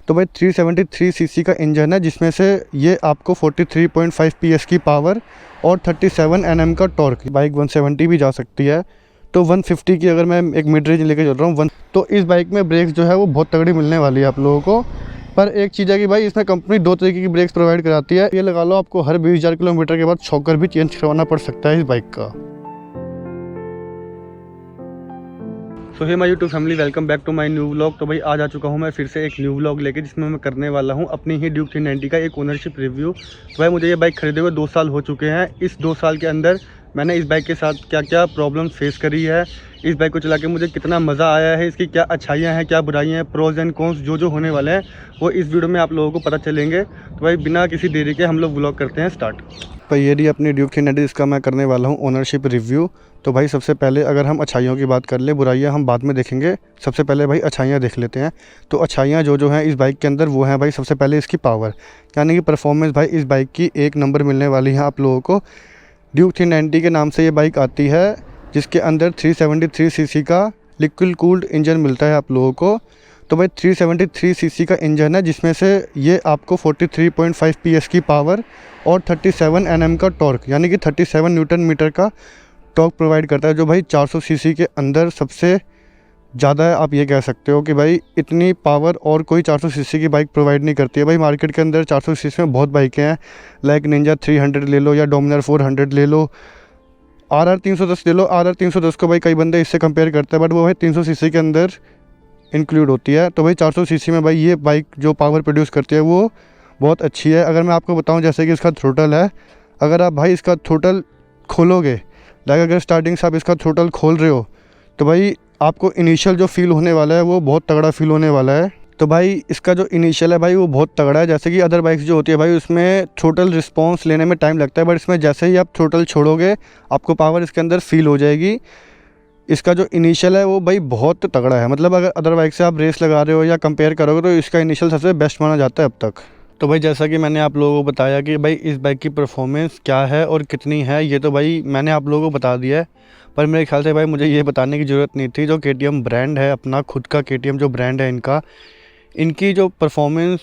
तो भाई 373 सीसी का इंजन है, जिसमें से ये आपको 43.5 पीएस की पावर और 37 एनएम का टॉर्क। बाइक 170 भी जा सकती है। तो 150 की अगर मैं एक मिड रेंज लेके चल रहा हूँ तो इस बाइक में ब्रेक्स जो है वो बहुत तगड़ी मिलने वाली है आप लोगों को। पर एक चीज़ है कि भाई इसमें कंपनी 2 तरीके की ब्रेक्स प्रोवाइड कराती है। ये लगा लो आपको हर 20,000 किलोमीटर के बाद शॉकर भी चेंज करवाना पड़ सकता है इस बाइक का। So hey my YouTube family, welcome back to my new vlog. तो भाई आज आ चुका हूँ मैं फिर से एक न्यू व्लॉग लेके, जिसमें मैं करने वाला हूँ अपनी ही ड्यूक 390 का एक ओनरशिप रिव्यू। तो भाई मुझे ये बाइक खरीदे हुए 2 साल हो चुके हैं। इस 2 साल के अंदर मैंने इस बाइक के साथ क्या क्या प्रॉब्लम फेस करी है, इस बाइक को चला के मुझे कितना मज़ा आया है, इसकी क्या अच्छाइयाँ हैं क्या बुराइयाँ हैं, प्रोज एंड कॉन्स जो होने वाले हैं वो इस वीडियो में आप लोगों को पता चलेंगे। तो भाई बिना किसी देरी के हम लोग व्लॉग करते हैं स्टार्ट। तो ये रही अपनी ड्यूक 390, इसका मैं करने वाला हूँ ओनरशिप रिव्यू। तो भाई सबसे पहले अगर हम अच्छाइयों की बात कर ले, बुराइयां हम बाद में देखेंगे। सबसे पहले भाई अच्छाइयां देख लेते हैं। तो अच्छाइयां जो हैं इस बाइक के अंदर वो हैं भाई, सबसे पहले इसकी पावर, यानी कि परफॉर्मेंस भाई इस बाइक की 1 नंबर मिलने वाली है आप लोगों को। ड्यूक 390 के नाम से ये बाइक आती है, जिसके अंदर 373 सीसी का लिक्विड कूल्ड इंजन मिलता है आप लोगों को। तो भाई 373 सीसी का इंजन है, जिसमें से ये आपको 43.5 पीएस की पावर और 37 एनएम का टॉर्क, यानी कि 37 न्यूटन मीटर का टॉर्क प्रोवाइड करता है, जो भाई 400 सीसी के अंदर सबसे ज़्यादा है। आप ये कह सकते हो कि भाई इतनी पावर और कोई 400 सीसी की बाइक प्रोवाइड नहीं करती है। भाई मार्केट के अंदर 400 सीसी में बहुत बाइकें हैं, लाइक निंजा 300 ले लो या डोमिनर 400 ले लो, RR 310 ले लो। RR 310 को भाई कई बंदे इससे कंपेयर करते हैं, बट वो भाई 300 सीसी के अंदर इंक्लूड होती है। तो भाई 400 सीसी में भाई ये बाइक जो पावर प्रोड्यूस करती है वो बहुत अच्छी है। अगर मैं आपको बताऊं, जैसे कि इसका थ्रोटल है, अगर आप भाई इसका थ्रोटल खोलोगे, लाइक अगर स्टार्टिंग से आप इसका थ्रोटल खोल रहे हो, तो भाई आपको इनिशियल जो फील होने वाला है वो बहुत तगड़ा फील होने वाला है। तो भाई इसका जो इनिशियल है भाई वो बहुत तगड़ा है। जैसे कि अदर बाइक्स जो होती है भाई उसमें थ्रोटल रिस्पॉन्स लेने में टाइम लगता है, बट इसमें जैसे ही आप थ्रोटल छोड़ोगे आपको पावर इसके अंदर फील हो जाएगी। इसका जो इनिशियल है वो भाई बहुत तगड़ा है। मतलब अगर अदर बाइक से आप रेस लगा रहे हो या कंपेयर करोगे तो इसका इनिशियल सबसे बेस्ट माना जाता है अब तक। तो भाई जैसा कि मैंने आप लोगों को बताया कि भाई इस बाइक की परफॉर्मेंस क्या है और कितनी है, ये तो भाई मैंने आप लोगों को बता दिया है। पर मेरे ख्याल से भाई मुझे ये बताने की ज़रूरत नहीं थी। जो KTM ब्रांड है, अपना खुद का KTM जो ब्रांड है इनकी जो परफॉर्मेंस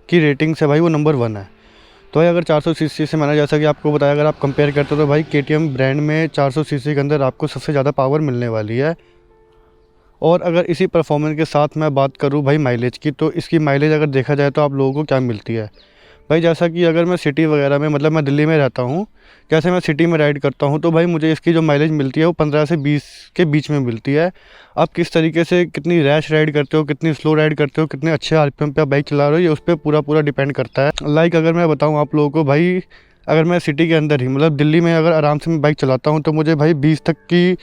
की रेटिंग्स है भाई वो नंबर 1 है। तो भाई अगर 400 सीसी से मैंने जैसा कि आपको बताया, अगर आप कंपेयर करते हो तो भाई KTM ब्रांड में 400 सीसी के अंदर आपको सबसे ज़्यादा पावर मिलने वाली है। और अगर इसी परफॉर्मेंस के साथ मैं बात करूं भाई माइलेज की, तो इसकी माइलेज अगर देखा जाए तो आप लोगों को क्या मिलती है भाई, जैसा कि अगर मैं सिटी वगैरह में, मतलब मैं दिल्ली में रहता हूं, जैसे मैं सिटी में राइड करता हूं, तो भाई मुझे इसकी जो माइलेज मिलती है वो 15 से 20 के बीच में मिलती है। आप किस तरीके से कितनी रैश राइड करते हो, कितनी स्लो राइड करते हो, कितने अच्छे RPM पे आप बाइक चला रहे हो, ये उस पर पूरा डिपेंड करता है। लाइक अगर मैं बताऊँ आप लोगों को भाई, अगर मैं सिटी के अंदर ही, मतलब दिल्ली में अगर आराम से मैं बाइक चलाता हूँ तो मुझे भाई 20 तक की,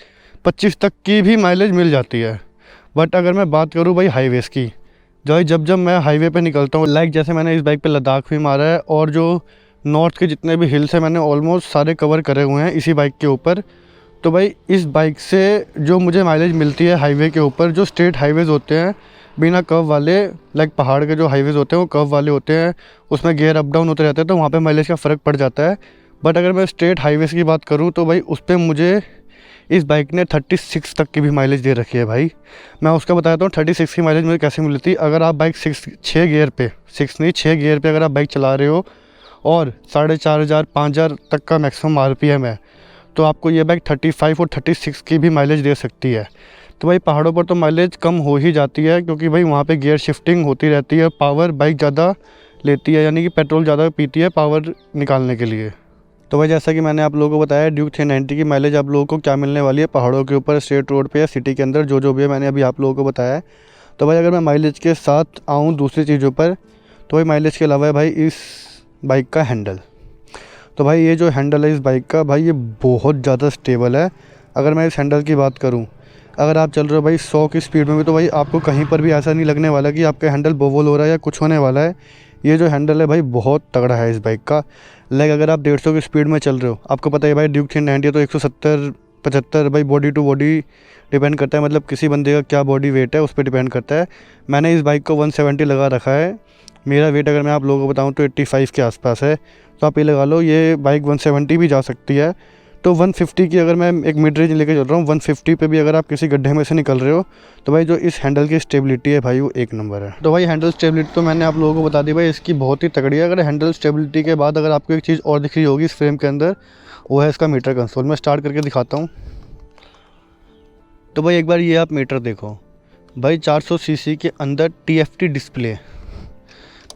25 तक की भी माइलेज मिल जाती है। बट अगर मैं बात करूँ भाई हाईवेज़ की, जब मैं हाईवे पे निकलता हूँ, लाइक जैसे मैंने इस बाइक पे लद्दाख भी मारा है, और जो नॉर्थ के जितने भी हिल्स हैं मैंने ऑलमोस्ट सारे कवर करे हुए हैं इसी बाइक के ऊपर। तो भाई इस बाइक से जो मुझे माइलेज मिलती है हाईवे के ऊपर, जो स्टेट हाईवेज़ होते हैं बिना कर्व वाले, लाइक पहाड़ के जो हाईवेज़ होते हैं वो कर्व वाले होते हैं, उसमें गियर अप डाउन होते रहते हैं, तो वहाँ पर माइलेज का फ़र्क पड़ जाता है। बट अगर मैं स्टेट हाईवेज़ की बात करूँ तो भाई उस पर मुझे इस बाइक ने 36 तक की भी माइलेज दे रखी है। भाई मैं उसका बताता हूँ 36 की माइलेज मुझे कैसे मिलती। अगर आप बाइक 6 गियर पे, 6 गियर पे अगर आप बाइक चला रहे हो और 4,500 5,000 तक का मैक्सिमम RPM है, तो आपको ये बाइक 35 और 36 की भी माइलेज दे सकती है। तो भाई पहाड़ों पर तो माइलेज कम हो ही जाती है, क्योंकि भाई वहाँ पर गियर शिफ्टिंग होती रहती है, पावर बाइक ज़्यादा लेती है, यानी कि पेट्रोल ज़्यादा पीती है पावर निकालने के लिए। तो भाई जैसा कि मैंने आप लोगों को बताया, ड्यूक 390 की माइलेज आप लोगों को क्या मिलने वाली है पहाड़ों के ऊपर, स्ट्रेट रोड पे या सिटी के अंदर, जो भी है मैंने अभी आप लोगों को बताया है। तो भाई अगर मैं माइलेज के साथ आऊँ दूसरी चीज़ों पर, तो भाई माइलेज के अलावा है भाई इस बाइक का हैंडल। तो भाई ये जो हैंडल है इस बाइक का भाई ये बहुत ज़्यादा स्टेबल है। अगर मैं इस हैंडल की बात करूँ, अगर आप चल रहे हो भाई 100 की स्पीड में भी, तो भाई आपको कहीं पर भी ऐसा नहीं लगने वाला कि आपका हैंडल बोवल हो रहा है या कुछ होने वाला है। ये जो हैंडल है भाई बहुत तगड़ा है इस बाइक का। लाइक अगर आप 150 की स्पीड में चल रहे हो, आपको पता है भाई ड्यूक 390 तो 170-75 भाई बॉडी टू बॉडी डिपेंड करता है, मतलब किसी बंदे का क्या बॉडी वेट है उस पर डिपेंड करता है। मैंने इस बाइक को 170 लगा रखा है। मेरा वेट अगर मैं आप लोगों को बताऊं तो 85 के आसपास है, तो आप ये लगा लो ये बाइक 170 भी जा सकती है। तो 150 की अगर मैं एक मिड रेंज लेके चल रहा हूँ, 150 पे भी अगर आप किसी गड्ढे में से निकल रहे हो तो भाई जो इस हैंडल की स्टेबिलिटी है भाई वो एक नंबर है। तो भाई हैंडल स्टेबिलिटी तो मैंने आप लोगों को बता दी भाई, इसकी बहुत ही तगड़ी है। अगर हैंडल स्टेबिलिटी के बाद अगर आपको एक चीज़ और दिख रही होगी इस फ्रेम के अंदर, वो है इसका मीटर कंसोल। मैं स्टार्ट करके दिखाता हूँ। तो भाई एक बार ये आप मीटर देखो भाई, 400 सीसी के अंदर TFT डिस्प्ले।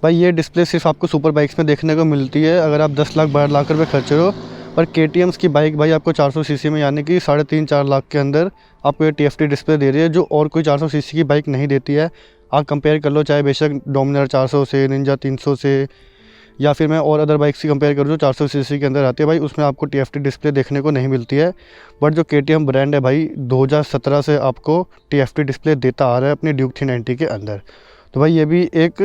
भाई ये डिस्प्ले सिर्फ आपको सुपर बाइक्स में देखने को मिलती है अगर आप 10 लाख 12 लाख रुपए खर्च रहे हो। पर KTM's की बाइक भाई आपको 400 सीसी में, यानी कि 3.5-4 लाख के अंदर आपको ये TFT डिस्प्ले दे रही है, जो और कोई 400 सीसी की बाइक नहीं देती है। आप कंपेयर कर लो, चाहे बेशक डोमिनार 400 से, निंजा 300 से, या फिर मैं और अदर बाइक से कंपेयर करूँ जो 400 सीसी के अंदर आती है भाई, उसमें आपको TFT डिस्प्ले देखने को नहीं मिलती है। बट जो KTM ब्रांड है भाई 2017 से आपको TFT डिस्प्ले देता आ रहा है अपनी ड्यूक 390 के अंदर। तो भाई ये भी एक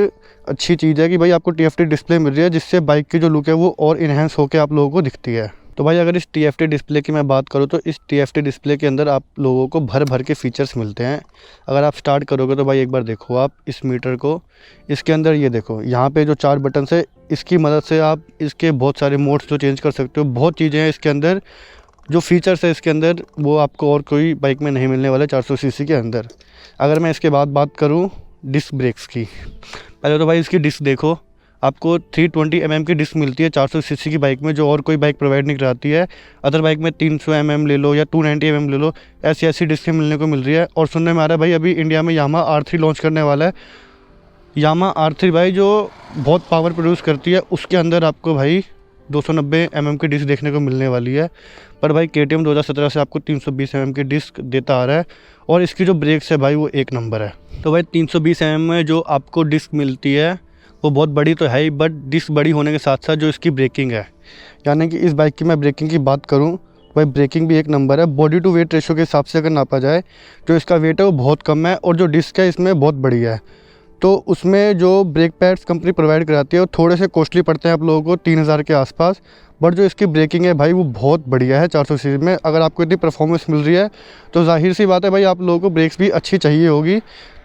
अच्छी चीज़ है कि भाई आपको TFT डिस्प्ले मिल रही है, जिससे बाइक की जो लुक है वो और इन्हेंस होकर आप लोगों को दिखती है। तो भाई अगर इस TFT डिस्प्ले की मैं बात करूँ तो इस TFT डिस्प्ले के अंदर आप लोगों को भर भर के फीचर्स मिलते हैं। अगर आप स्टार्ट करोगे तो भाई एक बार देखो आप इस मीटर को, इसके अंदर ये देखो यहाँ पे जो 4 बटन है, इसकी मदद से आप इसके बहुत सारे मोड्स जो चेंज कर सकते हो। बहुत चीज़ें हैं इसके अंदर, जो फीचर्स है इसके अंदर वो आपको और कोई बाइक में नहीं मिलने वाले 400 सीसी के अंदर। अगर मैं इसके बाद बात करूँ डिस्क ब्रेक्स की, पहले तो भाई इसकी डिस्क देखो, आपको 320 mm की डिस्क मिलती है 400 सीसी की बाइक में, जो और कोई बाइक प्रोवाइड नहीं कराती है। अदर बाइक में 300 mm ले लो या 290 mm ले लो, ऐसी डिस्कें मिलने को मिल रही है। और सुनने में आ रहा है भाई अभी इंडिया में यामा R3 लॉन्च करने वाला है। यामा R3 भाई जो बहुत पावर प्रोड्यूस करती है, उसके अंदर आपको भाई 290 mm की डिस्क देखने को मिलने वाली है। पर भाई KTM 2017 से आपको 320 mm की डिस्क देता आ रहा है, और इसकी जो ब्रेक्स है भाई वो एक नंबर है। तो भाई 320 mm में जो आपको डिस्क मिलती है वो बहुत बड़ी तो है ही, बट डिस्क बड़ी होने के साथ साथ जो इसकी ब्रेकिंग है, यानी कि इस बाइक की मैं ब्रेकिंग की बात करूँ तो भाई ब्रेकिंग भी एक नंबर है। बॉडी टू वेट रेशो के हिसाब से अगर नापा जाए जो इसका वेट है वो बहुत कम है, और जो डिस्क है इसमें बहुत बड़ी है। तो उसमें जो ब्रेक पैड्स कंपनी प्रोवाइड कराती है वो थोड़े से कॉस्टली पड़ते हैं आप लोगों को 3000 के आसपास, बट जो इसकी ब्रेकिंग है भाई वो बहुत बढ़िया है 400 सीसी में। अगर आपको इतनी परफॉर्मेंस मिल रही है तो जाहिर सी बात है भाई आप लोगों को ब्रेक्स भी अच्छी चाहिए होगी।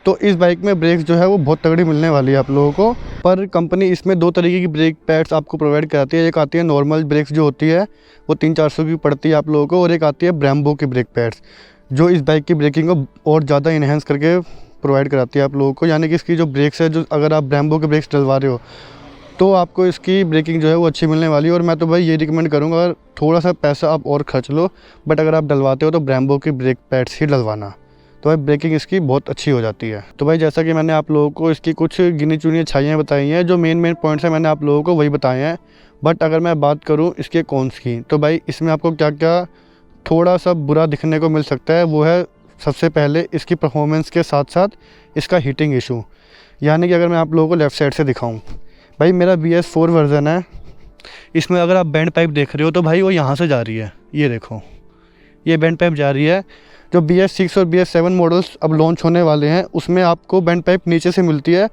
तो इस बाइक में ब्रेक्स जो है वो बहुत तगड़ी मिलने वाली है आप लोगों को। पर कंपनी इसमें 2 तरीके की ब्रेक पैड्स आपको प्रोवाइड कराती है। एक आती है नॉर्मल ब्रेक्स जो होती है वो 300-400 की पड़ती है आप लोगों को, और एक आती है ब्रेम्बो की ब्रेक पैड्स जो इस बाइक की ब्रेकिंग को और ज़्यादा इन्हेंस करके प्रोवाइड कराती है आप लोगों को। यानी कि इसकी जो ब्रेक्स है, जो अगर आप ब्रेम्बो के ब्रेक्स डलवा रहे हो तो आपको इसकी ब्रेकिंग जो है वो अच्छी मिलने वाली है। और मैं तो भाई ये रिकमेंड करूँगा, अगर थोड़ा सा पैसा आप और खर्च लो, बट अगर आप डलवाते हो तो ब्रेम्बो की ब्रेक पैड्स ही डलवाना, तो भाई ब्रेकिंग इसकी बहुत अच्छी हो जाती है। तो भाई जैसा कि मैंने आप लोगों को इसकी कुछ गिनी चुनी अच्छाइयाँ बताई हैं, जो मेन पॉइंट्स हैं मैंने आप लोगों को वही बताए हैं। बट अगर मैं बात करूँ इसके कॉन्स की, तो भाई इसमें आपको क्या क्या थोड़ा सा बुरा दिखने को मिल सकता है, वो है सबसे पहले इसकी परफॉर्मेंस के साथ साथ इसका हीटिंग इशू। यानी कि अगर मैं आप लोगों को लेफ़्ट साइड से दिखाऊं, भाई मेरा BS4 वर्ज़न है, इसमें अगर आप बैंड पाइप देख रहे हो तो भाई वो यहाँ से जा रही है, ये देखो ये बैंड पाइप जा रही है। जो BS6 और BS7 मॉडल्स अब लॉन्च होने वाले हैं उसमें आपको बैंड पाइप नीचे से मिलती है,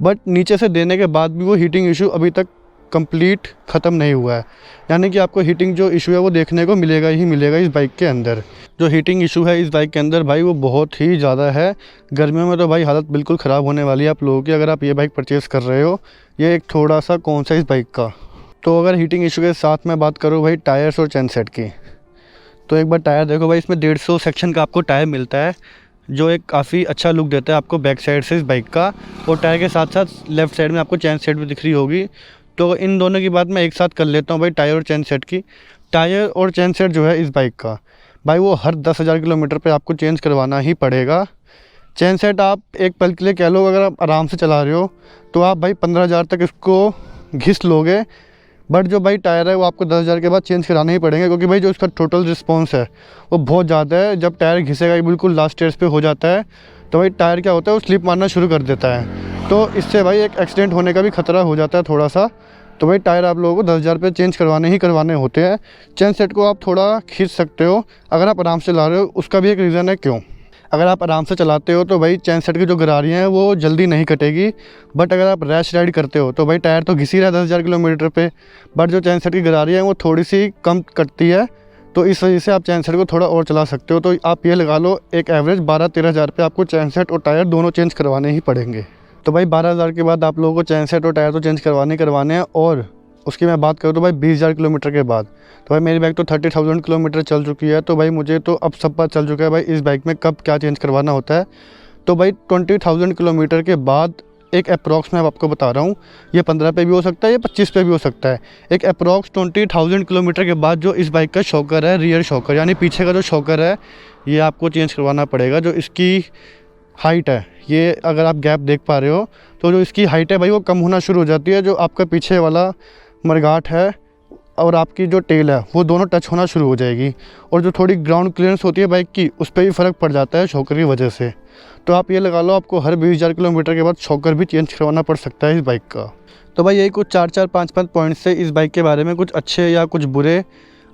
बट नीचे से देने के बाद भी वो हीटिंग इशू अभी तक कंप्लीट ख़त्म नहीं हुआ है। यानी कि आपको हीटिंग जो इशू है वो देखने को मिलेगा ही मिलेगा इस बाइक के अंदर। जो हीटिंग इशू है इस बाइक के अंदर भाई वो बहुत ही ज़्यादा है। गर्मियों में तो भाई हालत बिल्कुल ख़राब होने वाली है आप लोगों की, अगर आप ये बाइक परचेज़ कर रहे हो। ये एक थोड़ा सा कौन सा इस बाइक का। तो अगर हीटिंग इशू के साथ में बात करूँ भाई टायर्स और चैन सेट की, तो एक बार टायर देखो भाई, इसमें 150 सेक्शन का आपको टायर मिलता है, जो एक काफ़ी अच्छा लुक देता है आपको बैक साइड से इस बाइक का। और टायर के साथ साथ लेफ़्ट साइड में आपको चैन सेट भी दिख रही होगी। तो इन दोनों की बात मैं एक साथ कर लेता हूँ भाई, टायर और चैन सेट की। टायर और चैन सेट जो है इस बाइक का भाई वो हर 10,000 किलोमीटर पे आपको चेंज करवाना ही पड़ेगा। चैन सेट आप एक पल के लिए कह लो, अगर आप आराम से चला रहे हो तो आप भाई 15,000 तक इसको घिस लोगे, बट जो भाई टायर है वो आपको 10,000 के बाद चेंज कराने ही पड़ेंगे, क्योंकि भाई जो इसका टोटल रिस्पॉन्स है वो बहुत ज़्यादा है। जब टायर घिसेगा बिल्कुल लास्ट स्टेज पे हो जाता है तो भाई टायर क्या होता है वो स्लिप मारना शुरू कर देता है, तो इससे भाई एक एक्सीडेंट होने का भी खतरा हो जाता है थोड़ा सा। तो भाई टायर आप लोगों को 10,000 पे चेंज करवाने ही करवाने होते हैं। चैन सेट को आप थोड़ा खींच सकते हो अगर आप आराम से चला रहे हो, उसका भी एक रीज़न है क्यों। अगर आप आराम से चलाते हो तो भाई चैन सेट की जो गरारियाँ हैं वो जल्दी नहीं कटेगी, बट अगर आप रैश राइड करते हो तो भाई टायर तो घिस ही रहा है 10,000 किलोमीटर पे, बट जो चैन सेट की गरारियाँ हैं वो थोड़ी सी कम कटती है, तो इस वजह से आप चैन सेट को थोड़ा और चला सकते हो। तो आप ये लगा लो एक एवरेज 12-13 हज़ार पे आपको चैन सेट और टायर दोनों चेंज करवाने ही पड़ेंगे। तो भाई 12,000 के बाद आप लोगों को चैन सेट और टायर तो चेंज करवाने हैं। और उसकी मैं बात करूँ तो भाई 20,000 किलोमीटर के बाद। तो भाई मेरी बाइक तो 30,000 किलोमीटर चल चुकी है। तो भाई मुझे तो अब सब पता चल चुका है भाई इस बाइक में कब क्या चेंज करवाना होता है। तो भाई 20,000 किलोमीटर के बाद एक अप्रॉक्स मैं आपको बता रहा हूँ, ये 15 पे भी हो सकता है, ये 25 पे भी हो सकता है। एक अप्रॉक्स 20,000 किलोमीटर के बाद जो इस बाइक का शॉकर है, रियर शॉकर यानी पीछे का जो शॉकर है, ये आपको चेंज करवाना पड़ेगा। जो इसकी हाइट है, ये अगर आप गैप देख पा रहे हो तो जो इसकी हाइट है भाई वो कम होना शुरू हो जाती है। जो आपका पीछे वाला मरघाट है और आपकी जो टेल है वो दोनों टच होना शुरू हो जाएगी। और जो थोड़ी ग्राउंड क्लियरेंस होती है बाइक की, उस पर भी फ़र्क पड़ जाता है शॉकर की वजह से। तो आप ये लगा लो आपको हर 20,000 किलोमीटर के बाद शॉकर भी चेंज करवाना पड़ सकता है इस बाइक का। तो भाई यही कुछ 4-4, 5-5 पॉइंट्स से इस बाइक के बारे में, कुछ अच्छे या कुछ बुरे।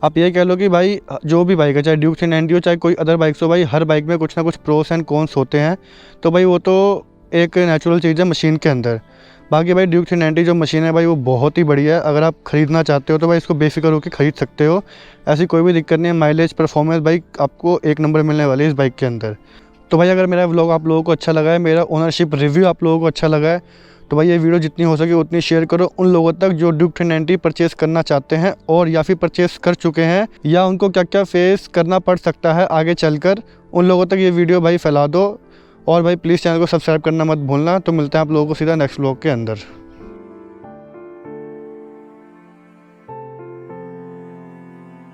आप ये कह लो कि भाई जो भी बाइक है, चाहे ड्यूक 390 हो चाहे कोई अदर बाइक्स हो, भाई हर बाइक में कुछ ना कुछ प्रोस एंड कॉन्स होते हैं। तो भाई वो तो एक नेचुरल चीज़ है मशीन के अंदर। बाकी भाई ड्यूक 390 जो मशीन है भाई वो बहुत ही बढ़िया है। अगर आप ख़रीदना चाहते हो तो भाई इसको बेफिक्र होकर ख़रीद सकते हो, ऐसी कोई भी दिक्कत नहीं है। माइलेज, परफॉर्मेंस बाइक आपको एक नंबर मिलने वाली है इस बाइक के अंदर। तो भाई अगर मेरा व्लॉग आप लोगों को अच्छा लगा है, मेरा ओनरशिप रिव्यू आप लोगों को अच्छा लगा है, तो भाई ये वीडियो जितनी हो सके उतनी शेयर करो उन लोगों तक जो ड्यूक 390 परचेज़ करना चाहते हैं और या फिर परचेज़ कर चुके हैं, या उनको क्या क्या फेस करना पड़ सकता है आगे चलकर, उन लोगों तक ये वीडियो भाई फैला दो। और भाई प्लीज़ चैनल को सब्सक्राइब करना मत भूलना। तो मिलते हैं आप लोगों को सीधा नेक्स्ट व्लॉग के अंदर।